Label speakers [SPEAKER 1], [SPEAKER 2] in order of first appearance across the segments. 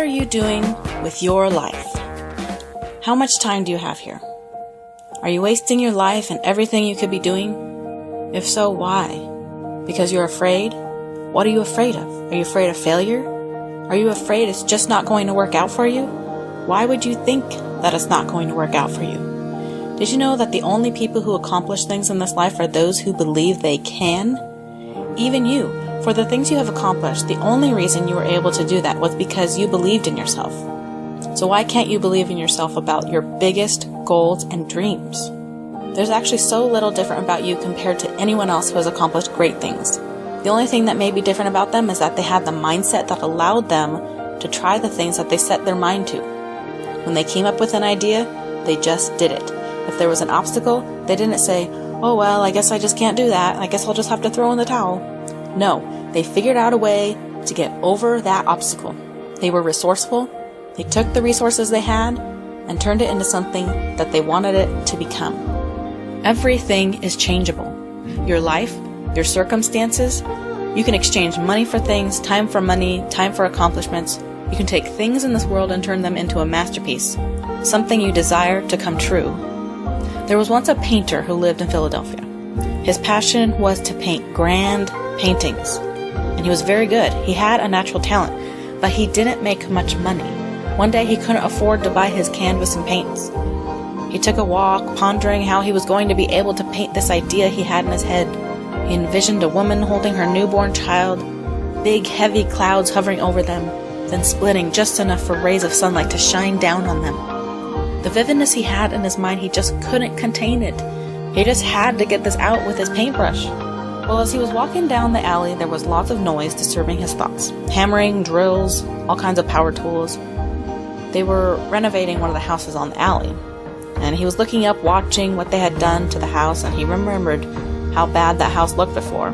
[SPEAKER 1] you doing with your life? How much time do you have here? Are you wasting your life and everything you could be doing? If so, why? Because you're afraid? What are you afraid of? Are you afraid of failure? Are you afraid it's just not going to work out for you? Why would you think that it's not going to work out for you? Did you know that the only people who accomplish things in this life are those who believe they can? Even you, for the things you have accomplished, the only reason you were able to do that was because you believed in yourself. So why can't you believe in yourself about your biggest goals and dreams? There's actually so little different about you compared to anyone else who has accomplished great things. The only thing that may be different about them is that they had the mindset that allowed them to try the things that they set their mind to. When they came up with an idea, they just did it. If there was an obstacle, they didn't say, "Oh well, I guess I just can't do that. I guess I'll just have to throw in the towel." No, they figured out a way to get over that obstacle. They were resourceful. They took the resources they had and turned it into something that they wanted it to become. Everything is changeable. Your life, your circumstances, you can exchange money for things, time for money, time for accomplishments. You can take things in this world and turn them into a masterpiece, something you desire to come true. There was once a painter who lived in Philadelphia. His passion was to paint grand paintings, and he was very good. He had a natural talent, but he didn't make much money. One day he couldn't afford to buy his canvas and paints. He took a walk, pondering how he was going to be able to paint this idea he had in his head. He envisioned a woman holding her newborn child, big heavy clouds hovering over them, then splitting just enough for rays of sunlight to shine down on them. The vividness he had in his mind, he just couldn't contain it. He just had to get this out with his paintbrush. Well, as he was walking down the alley, there was lots of noise disturbing his thoughts. Hammering, drills, all kinds of power tools. They were renovating one of the houses on the alley. And he was looking up, watching what they had done to the house, and he remembered how bad that house looked before.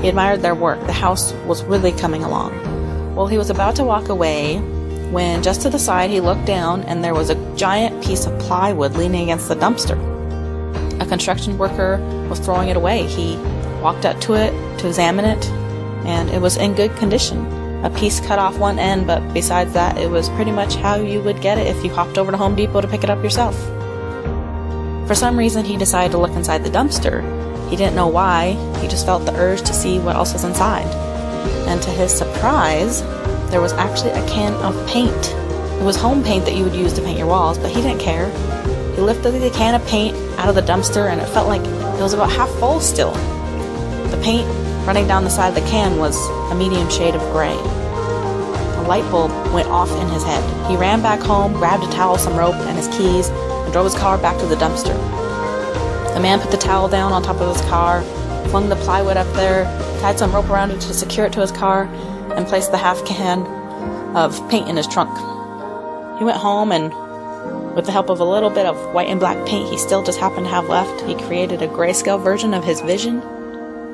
[SPEAKER 1] He admired their work. The house was really coming along. Well, he was about to walk away when just to the side he looked down and there was a giant piece of plywood leaning against the dumpster. A construction worker was throwing it away. He walked up to it to examine it, and it was in good condition. A piece cut off one end, but besides that, it was pretty much how you would get it if you hopped over to Home Depot to pick it up yourself. For some reason, he decided to look inside the dumpster. He didn't know why. He just felt the urge to see what else was inside. And to his surprise, there was actually a can of paint. It was home paint that you would use to paint your walls, but he didn't care. He lifted the can of paint out of the dumpster, and it felt like it was about half full still. The paint running down the side of the can was a medium shade of gray. A light bulb went off in his head. He ran back home, grabbed a towel, some rope, and his keys, and drove his car back to the dumpster. The man put the towel down on top of his car, flung the plywood up there, tied some rope around it to secure it to his car, and placed the half can of paint in his trunk. He went home, and with the help of a little bit of white and black paint he still just happened to have left, he created a grayscale version of his vision.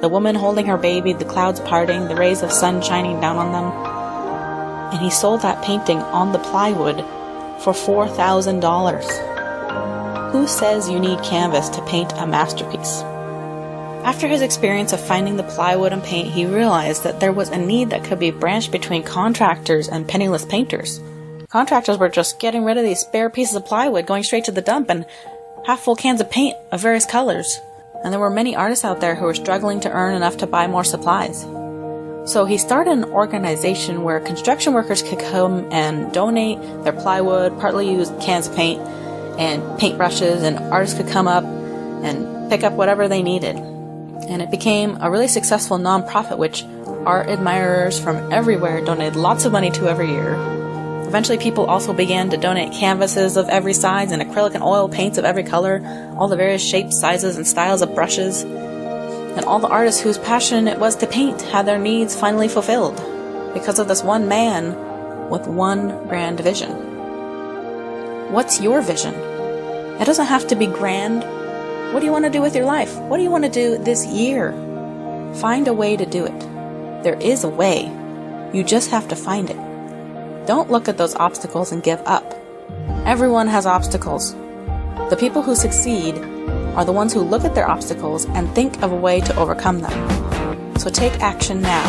[SPEAKER 1] The woman holding her baby, the clouds parting, the rays of sun shining down on them. And he sold that painting on the plywood for $4,000. Who says you need canvas to paint a masterpiece? After his experience of finding the plywood and paint, he realized that there was a need that could be branched between contractors and penniless painters. Contractors were just getting rid of these spare pieces of plywood, going straight to the dump, and half-full cans of paint of various colors. And there were many artists out there who were struggling to earn enough to buy more supplies. So he started an organization where construction workers could come and donate their plywood, partly used cans of paint, and paintbrushes, and artists could come up and pick up whatever they needed. And it became a really successful nonprofit, which art admirers from everywhere donated lots of money to every year. Eventually, people also began to donate canvases of every size and acrylic and oil paints of every color, all the various shapes, sizes, and styles of brushes. And all the artists whose passion it was to paint had their needs finally fulfilled because of this one man with one grand vision. What's your vision? It doesn't have to be grand. What do you want to do with your life? What do you want to do this year? Find a way to do it. There is a way. You just have to find it. Don't look at those obstacles and give up. Everyone has obstacles. The people who succeed are the ones who look at their obstacles and think of a way to overcome them. So take action now.